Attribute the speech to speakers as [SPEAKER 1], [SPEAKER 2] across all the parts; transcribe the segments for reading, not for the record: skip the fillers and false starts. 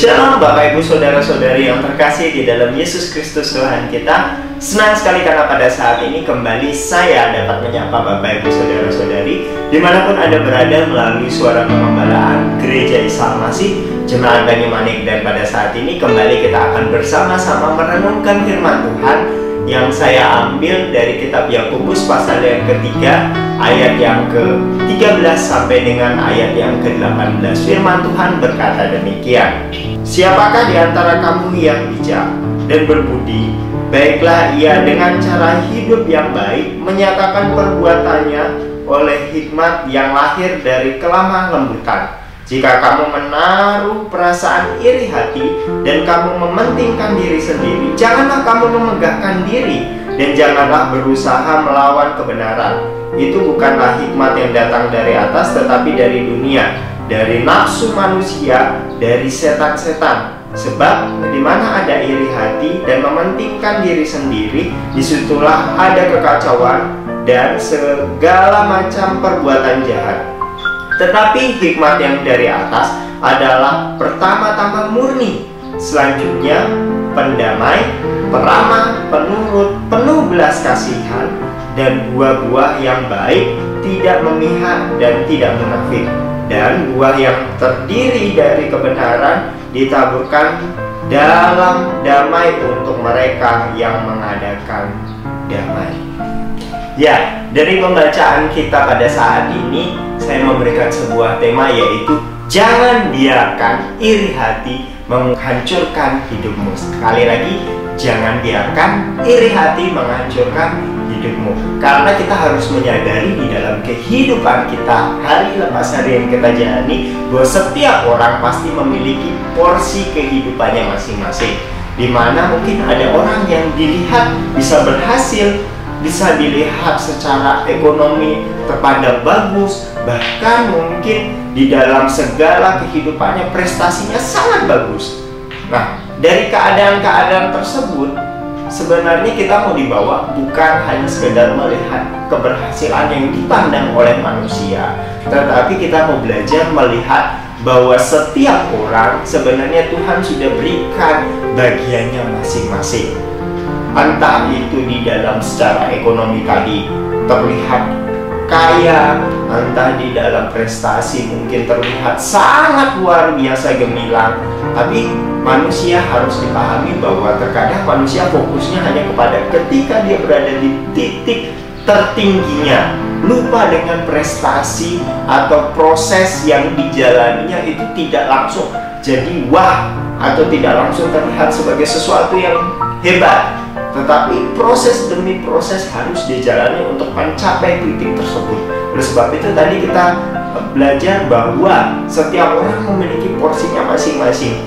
[SPEAKER 1] Shalom Bapak Ibu Saudara-saudari yang terkasih di dalam Yesus Kristus Tuhan kita. Senang sekali karena pada saat ini kembali saya dapat menyapa Bapak Ibu Saudara-saudari dimanapun Anda berada melalui suara pengembalaan Gereja Isa Al-Masih Jemaat Banyumanik. Dan pada saat ini kembali kita akan bersama-sama merenungkan firman Tuhan yang saya ambil dari kitab Yakobus pasal yang ketiga ayat yang ke-13 sampai dengan ayat yang ke-18. Firman Tuhan berkata demikian: Siapakah di antara kamu yang bijak dan berbudi? Baiklah ia dengan cara hidup yang baik menyatakan perbuatannya oleh hikmat yang lahir dari kelemah lembutan. Jika kamu menaruh perasaan iri hati dan kamu mementingkan diri sendiri, janganlah kamu memegahkan diri dan janganlah berusaha melawan kebenaran. Itu bukanlah hikmat yang datang dari atas, tetapi dari dunia, dari nafsu manusia, dari setan-setan. Sebab di mana ada iri hati dan mementingkan diri sendiri, disitulah ada kekacauan dan segala macam perbuatan jahat. Tetapi hikmat yang dari atas adalah pertama-tama murni, selanjutnya pendamai, peramah, penurut, penuh belas kasihan, dan buah-buah yang baik, tidak memihak dan tidak munafik. Dan buah yang terdiri dari kebenaran ditaburkan dalam damai untuk mereka yang mengadakan damai. Ya, dari pembacaan kita pada saat ini saya memberikan sebuah tema, yaitu jangan biarkan iri hati menghancurkan hidupmu. Sekali lagi, jangan biarkan iri hati menghancurkan hidupmu. Karena kita harus menyadari di dalam kehidupan kita hari lepas hari yang kita jalani, bahwa setiap orang pasti memiliki porsi kehidupannya masing-masing. Dimana mungkin ada orang yang dilihat bisa berhasil, bisa dilihat secara ekonomi terpandang bagus, bahkan mungkin di dalam segala kehidupannya prestasinya sangat bagus. Nah, dari keadaan-keadaan tersebut sebenarnya kita mau dibawa bukan hanya sekedar melihat keberhasilan yang dipandang oleh manusia, tetapi kita mau belajar melihat bahwa setiap orang sebenarnya Tuhan sudah berikan bagiannya masing-masing. Entah itu di dalam secara ekonomi tadi terlihat kaya, entah di dalam prestasi mungkin terlihat sangat luar biasa gemilang. Tapi manusia harus dipahami bahwa terkadang manusia fokusnya hanya kepada ketika dia berada di titik tertingginya, lupa dengan prestasi atau proses yang dijalaninya itu tidak langsung jadi wah, atau tidak langsung terlihat sebagai sesuatu yang hebat. Tetapi proses demi proses harus dijalani untuk mencapai titik tersebut. Oleh sebab itu tadi kita belajar bahwa setiap orang memiliki porsinya masing-masing.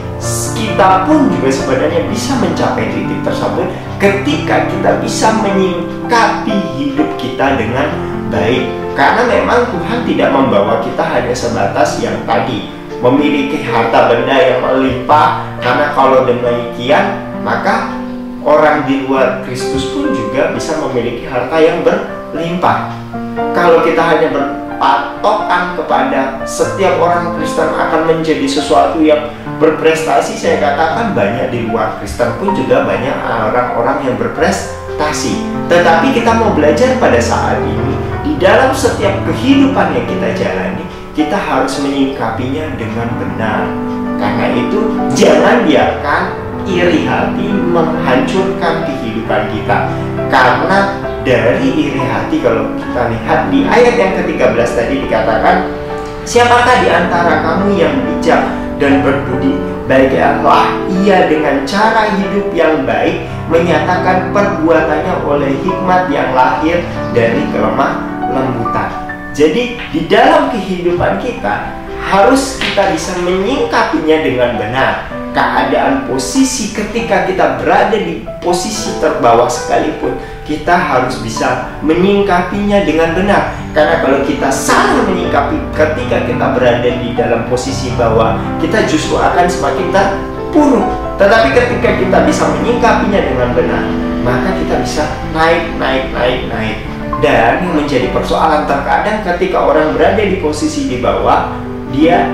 [SPEAKER 1] Kita pun juga sebenarnya bisa mencapai titik tersebut ketika kita bisa menyikapi hidup kita dengan baik. Karena memang Tuhan tidak membawa kita hanya sebatas yang tadi memiliki harta benda yang melimpah. Karena kalau demikian maka orang di luar Kristus pun juga bisa memiliki harta yang berlimpah. Kalau kita hanya berpatokan kepada setiap orang Kristen akan menjadi sesuatu yang berprestasi, saya katakan banyak di luar Kristen pun juga banyak orang-orang yang berprestasi. Tetapi kita mau belajar pada saat ini, di dalam setiap kehidupan yang kita jalani, kita harus menyikapinya dengan benar. Karena itu jangan biarkan iri hati menghancurkan kehidupan kita. Karena dari iri hati, kalau kita lihat di ayat yang ke-13 tadi dikatakan, siapakah di antara kamu yang bijak dan berbudi? Baiklah ia dengan cara hidup yang baik menyatakan perbuatannya oleh hikmat yang lahir dari kelemah lembutan. Jadi di dalam kehidupan kita harus kita bisa menyingkapinya dengan benar. Keadaan posisi ketika kita berada di posisi terbawah sekalipun, kita harus bisa menyingkapinya dengan benar. Karena kalau kita salah menyingkapi ketika kita berada di dalam posisi bawah, kita justru akan semakin terpuruk. Tetapi ketika kita bisa menyingkapinya dengan benar, maka kita bisa naik. Dan yang menjadi persoalan terkadang ketika orang berada di posisi di bawah, dia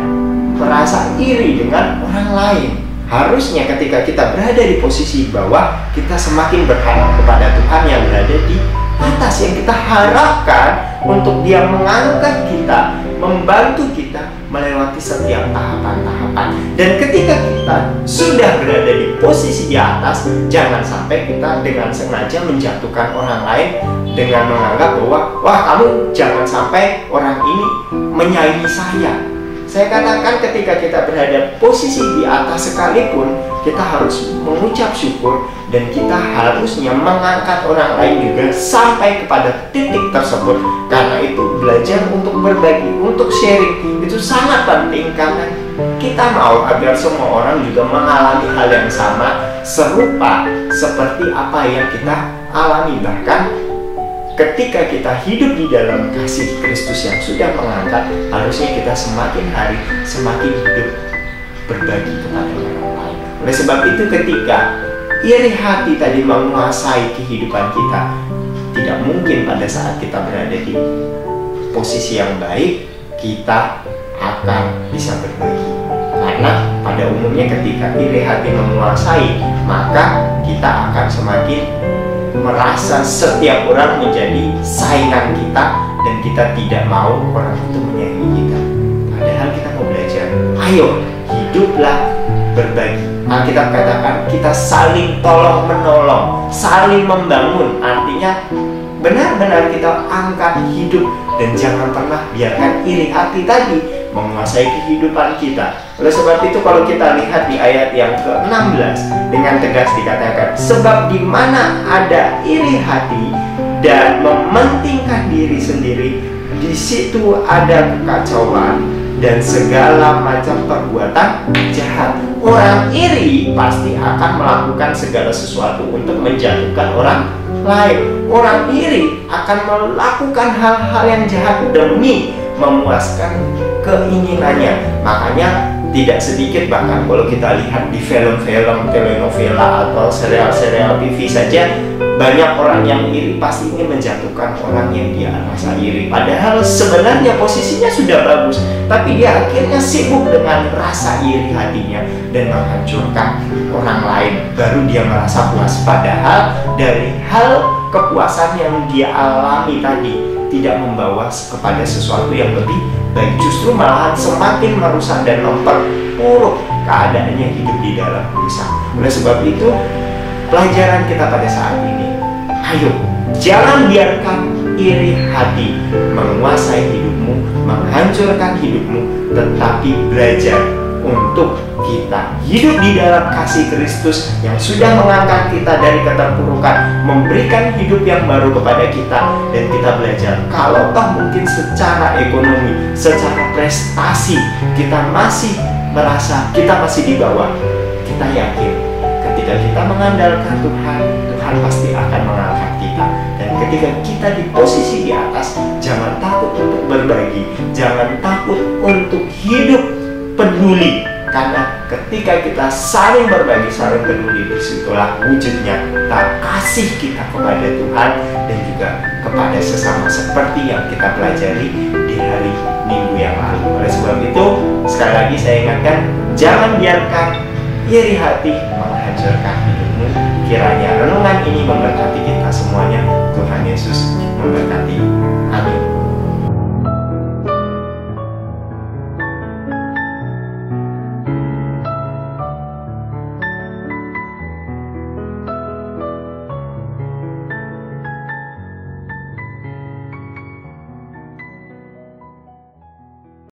[SPEAKER 1] merasa iri dengan orang lain. Harusnya ketika kita berada di posisi bawah, kita semakin berharap kepada Tuhan yang berada di atas, yang kita harapkan untuk Dia mengangkat kita, membantu kita melewati setiap tahapan-tahapan. Dan ketika kita sudah berada di posisi di atas, jangan sampai kita dengan sengaja menjatuhkan orang lain dengan menganggap bahwa, wah, kamu jangan sampai orang ini menyaingi saya. Saya katakan ketika kita berada posisi di atas sekalipun, kita harus mengucap syukur dan kita harusnya mengangkat orang lain juga sampai kepada titik tersebut. Karena itu belajar untuk berbagi, untuk sharing itu sangat penting, karena kita mau agar semua orang juga mengalami hal yang sama, serupa seperti apa yang kita alami. Bahkan ketika kita hidup di dalam kasih Kristus yang sudah mengangkat, harusnya kita semakin hari semakin hidup berbagi kepada orang lain. Oleh sebab itu, ketika iri hati tadi menguasai kehidupan kita, tidak mungkin pada saat kita berada di posisi yang baik kita akan bisa berbagi. Karena pada umumnya ketika iri hati menguasai, maka kita akan semakin merasa setiap orang menjadi saingan kita, dan kita tidak mau orang itu menyaingi kita. Padahal kita mau belajar, ayo hiduplah berbagi. Alkitab katakan kita saling tolong menolong, saling membangun. Artinya benar-benar kita angkat hidup, dan jangan pernah biarkan iri hati tadi menguasai kehidupan kita. Oleh sebab itu, kalau kita lihat di ayat yang ke-16 dengan tegas dikatakan, sebab di mana ada iri hati dan mementingkan diri sendiri, di situ ada kekacauan dan segala macam perbuatan jahat. Orang iri pasti akan melakukan segala sesuatu untuk menjatuhkan orang lain. Orang iri akan melakukan hal-hal yang jahat demi memuaskan keinginannya. Makanya tidak sedikit, bahkan kalau kita lihat di film-film, telenovela atau serial-serial TV saja, banyak orang yang iri pasti ingin menjatuhkan orang yang dia rasa iri. Padahal sebenarnya posisinya sudah bagus, tapi dia akhirnya sibuk dengan rasa iri hatinya dan menghancurkan orang lain. Baru dia merasa puas, padahal dari hal kepuasan yang dia alami tadi tidak membawa kepada sesuatu yang lebih baik, justru malahan semakin merusak dan memperburuk keadaannya hidup di dalam dosa. Oleh sebab itu, pelajaran kita pada saat ini, ayo jangan biarkan iri hati menguasai hidupmu, menghancurkan hidupmu, tetapi belajar untuk kita hidup di dalam kasih Kristus yang sudah mengangkat kita dari keterpurukan, memberikan hidup yang baru kepada kita. Dan kita belajar, kalau toh mungkin secara ekonomi, secara prestasi kita masih merasa kita masih di bawah, kita yakin ketika kita mengandalkan Tuhan, Tuhan pasti akan mengangkat kita. Dan ketika kita di posisi di atas, jangan takut untuk berbagi, jangan takut untuk hidup peduli. Karena ketika kita saling berbagi, saling peduli, disitulah wujudnya kasih kita kepada Tuhan dan juga kepada sesama, seperti yang kita pelajari di hari Minggu yang lalu. Oleh sebab itu, sekali lagi saya ingatkan, jangan biarkan iri hati menghancurkan hidupmu. Kiranya renungan ini memberkati kita semuanya. Tuhan Yesus memberkati.